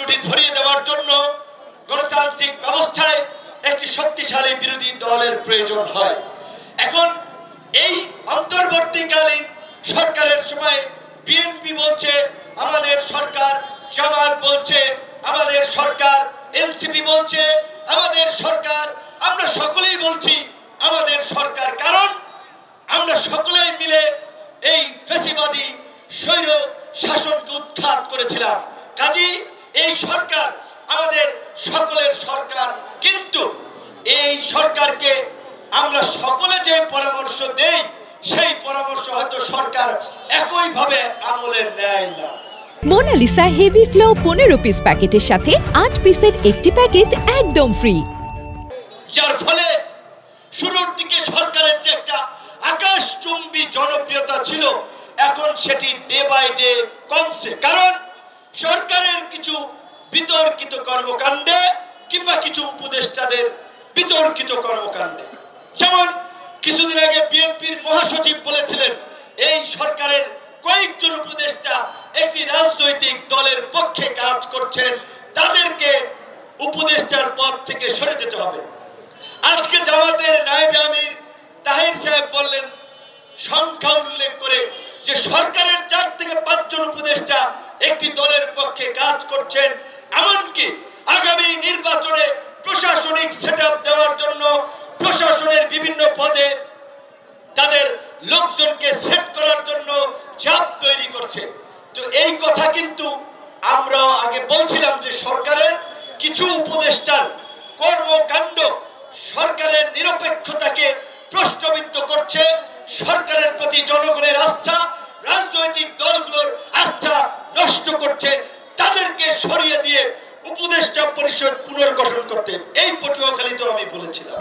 ত্রুটি ধরিয়ে দেওয়ার জন্য গণতান্ত্রিক ব্যবস্থায় একটি শক্তিশালী বিরোধী দলের প্রয়োজন হয়। এখন এই অন্তর্বর্তীকালীন সরকারের সময় বিএনপি বলছে আমাদের সরকার, জামাত বলছে আমাদের সরকার, এনসিপি বলছে আমাদের সরকার, আমরা সকলেই বলছি আমাদের সরকার, কারণ আমরা সকলেই মিলে এই ফ্যাসিবাদী স্বৈর শাসনকে উৎখাত করেছিলাম। কাজেই এই সরকার আমাদের সকলের সরকার, কিন্তু এই সরকারকে আমরা সকলে যে পরামর্শ দেই সেই পরামর্শ হয়তো সরকার একইভাবে আমলে নেয় না। মোনালিসা হেভি ফ্লো 15 পিস প্যাকেটের সাথে 8 পিসের একটি প্যাকেট একদম ফ্রি, যার ফলে শুরুর দিকে সরকারের যে একটা আকাশচুম্বী জনপ্রিয়তা ছিল এখন সেটি ডে বাই ডে কমছে, কারণ সরকারের কিছু বিতর্কিত কর্মকাণ্ডে কিংবা কিছু উপদেষ্টাদের বিতর্কিত কর্মকাণ্ডে। যেমন কিছুদিন আগে বিএনপির মহাসচিব বলেছিলেন এই সরকারের কয়েকজন উপদেষ্টা একটি রাজনৈতিক দলের পক্ষে কাজ করছেন, তাদেরকে উপদেষ্টার পদ থেকে সরে যেতে হবে। আজকে জামাতের নায়েবে আমির তাহির সাহেব বললেন সংখ্যা উল্লেখ করে যে সরকারের 4 থেকে 5 জন উপদেষ্টা একটি দলের পক্ষে কাজ করছেন, এমনকি আগামী নির্বাচনে প্রশাসনিক সেটআপ দেওয়ার জন্য প্রশাসনের বিভিন্ন পদে তাদের লোকজনকে সেট করার জন্য চাপ তৈরি করছে। তো এই কথা কিন্তু আমরা আগে বলছিলাম যে সরকারের কিছু উপদেষ্টার কর্মকাণ্ড সরকারের নিরপেক্ষতাকে প্রশ্নবিদ্ধ করছে, সরকারের প্রতি জনগণের আস্থা, রাজনৈতিক দলগুলোর আস্থা নষ্ট করছে। তাদেরকে সরিয়ে দিয়ে উপদেষ্টা পরিষদ পুনর্গঠন করতে এই পটুয়াখালীতেও আমি বলেছিলাম।